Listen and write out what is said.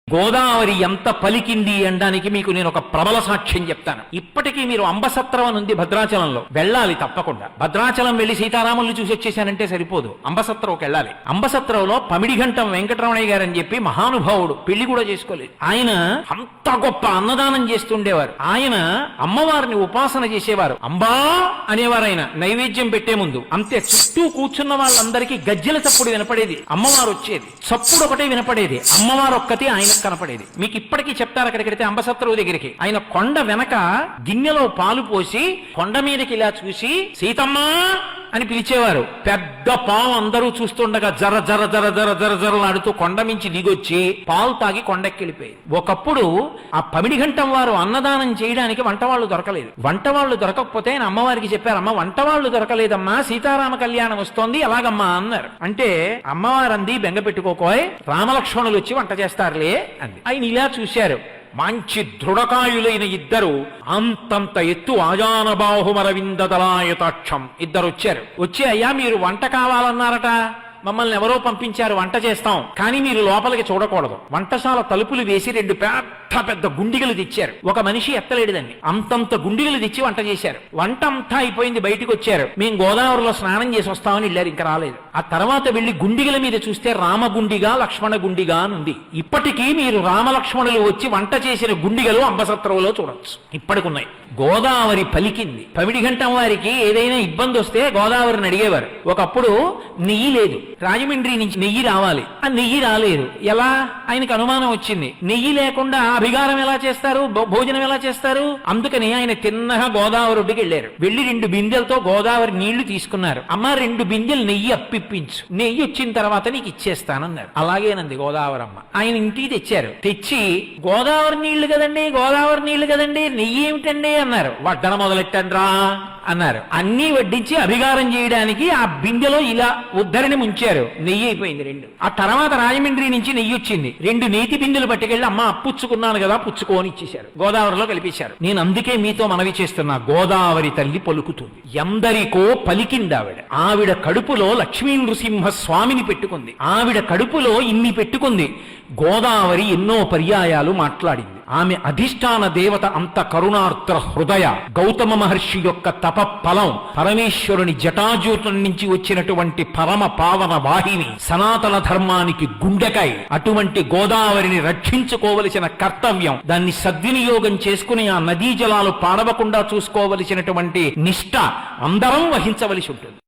గోదావరి ఎంత పలికింది అనడానికి మీకు నేను ఒక ప్రబల సాక్ష్యం చెప్తాను. ఇప్పటికీ మీరు అంబసత్రం ఉంది భద్రాచలంలో, వెళ్ళాలి తప్పకుండా. భద్రాచలం వెళ్లి సీతారాముల్ని చూసి వచ్చేసానంటే సరిపోదు, అంబసత్రంకి వెళ్ళాలి. అంబసత్రంలో పమిడిఘంటం వెంకటరమణయ్య గారు అని చెప్పి మహానుభావుడు, పెళ్లి కూడా చేసుకోలేదు. ఆయన అంత గొప్ప అన్నదానం చేస్తుండేవారు. ఆయన అమ్మవారిని ఉపాసన చేసేవారు. అంబా అనేవారు ఆయన నైవేద్యం పెట్టే ముందు. అంతే, చుట్టూ కూర్చున్న వాళ్ళందరికీ గజ్జెల చప్పుడు వినపడేది, అమ్మవారు వచ్చేది. చప్పుడు ఒకటే వినపడేది, అమ్మవారు ఒక్కతే ఆయన కనపడేది. మీకు ఇప్పటికీ చెప్తారు, అక్కడికి అంబసత్రవు దగ్గరికి ఆయన కొండ వెనక గిన్నెలో పాలు పోసి కొండ మీదకి ఇలా చూసి సీతమ్మా అని పిలిచేవారు. పెద్ద పాము అందరూ చూస్తుండగా జర జర జర జర జర జరలాడుతూ కొండ మించి దిగొచ్చి పాలు తాగి కొండెక్కెళ్ళిపోయేది. ఒకప్పుడు ఆ పమిడిఘంటం వారు అన్నదానం చేయడానికి వంటవాళ్లు దొరకలేదు. వంటవాళ్లు దొరకకపోతే ఆయన అమ్మవారికి చెప్పారు, అమ్మ వంటవాళ్లు దొరకలేదమ్మా, సీతారామ కళ్యాణం వస్తోంది, ఎలాగమ్మా అన్నారు. అంటే అమ్మవారు అంది, బెంగ పెట్టుకోకోయ్, రామలక్ష్మణులు వచ్చి వంట చేస్తారులే అంది. ఆయన ఇలా చూశారు, మంచి దృఢకాయులైన ఇద్దరు, అంతంత ఎత్తు ఆజానబాహుమరవిందదలాయతాక్షం ఇద్దరు వచ్చారు. వచ్చి, అయ్యా మీరు వంట కావాలన్నారట, మమ్మల్ని ఎవరో పంపించారు, వంట చేస్తాం, కానీ మీరు లోపలికి చూడకూడదు. వంటశాల తలుపులు వేసి 2 పెద్ద పెద్ద గుండిగలు తెచ్చారు. ఒక మనిషి ఎత్తలేడుదండి, అంతంత గుండిగలు తెచ్చి వంట చేశారు. వంట అంతా అయిపోయింది, బయటకు వచ్చారు. మేము గోదావరిలో స్నానం చేసి వస్తామని వెళ్ళారు, ఇంకా రాలేదు. ఆ తర్వాత వెళ్లి గుండిగల మీద చూస్తే రామగుండిగా లక్ష్మణ గుండిగా అని ఉంది. ఇప్పటికీ మీరు రామలక్ష్మణులు వచ్చి వంట చేసిన గుండిగలు అంబసత్రంలో చూడొచ్చు, ఇప్పటికున్నాయి. గోదావరి పలికింది. పమిడిఘంటం వారికి ఏదైనా ఇబ్బంది వస్తే గోదావరిని అడిగేవారు. ఒకప్పుడు నెయ్యి లేదు, రాజమండ్రి నుంచి నెయ్యి రావాలి, ఆ నెయ్యి రాలేదు. ఎలా? ఆయనకు అనుమానం వచ్చింది, నెయ్యి లేకుండా అభిగారం ఎలా చేస్తారు, భోజనం ఎలా చేస్తారు? అందుకని ఆయన తిన్నగా గోదావరి ఒడ్డుకి వెళ్ళారు. వెళ్లి 2 బిందెలతో గోదావరి నీళ్లు తీసుకున్నారు. అమ్మ 2 బిందెలు నెయ్యి అప్పిప్పించు, నెయ్యి వచ్చిన తర్వాత నీకు ఇచ్చేస్తానన్నారు. అలాగేనంది గోదావరమ్మ. ఆయన ఇంటికి తెచ్చారు. తెచ్చి, గోదావరి నీళ్లు కదండి, గోదావరి నీళ్లు కదండి, నెయ్యి ఏమిటండి అన్నారు. వడ్డన మొదలెట్టండ్రా అన్నారు. అన్నీ వడ్డించి అభిగారం చేయడానికి ఆ బిందెలో ఇలా ఉద్ధరిని ముంచారు. నెయ్యి అయిపోయింది 2. ఆ తర్వాత రాజమండ్రి నుంచి నెయ్యి వచ్చింది. 2 నేతి బిందెలు పట్టుకెళ్ళి, అమ్మ అప్పుచ్చుకున్నాను కదా, పుచ్చుకోని ఇచ్చేశారు. గోదావరిలో కలిపేశారు. నేను అందుకే మీతో మనవి చేస్తున్నా, గోదావరి తల్లి పలుకుతుంది, ఎందరికో పలికింది ఆవిడ. ఆవిడ కడుపులో లక్ష్మీ నృసింహ స్వామిని పెట్టుకుంది. ఆవిడ కడుపులో ఇన్ని పెట్టుకుంది. గోదావరి ఎన్నో పర్యాయాలు మాట్లాడింది. ఆమె అధిష్టాన దేవత అంత కరుణార్ద్ర హృదయ, గౌతమ మహర్షి యొక్క తప ఫలం, పరమేశ్వరుని జటాజూటం నుంచి వచ్చినటువంటి పరమ పావన వాహిని, సనాతన ధర్మానికి గుండెకాయ. అటువంటి గోదావరిని రక్షించుకోవలసిన కర్తవ్యం, దాన్ని సద్వినియోగం చేసుకుని ఆ నదీ జలాలు పాడవకుండా చూసుకోవలసినటువంటి నిష్ఠ అందరం వహించవలసి ఉంటుంది.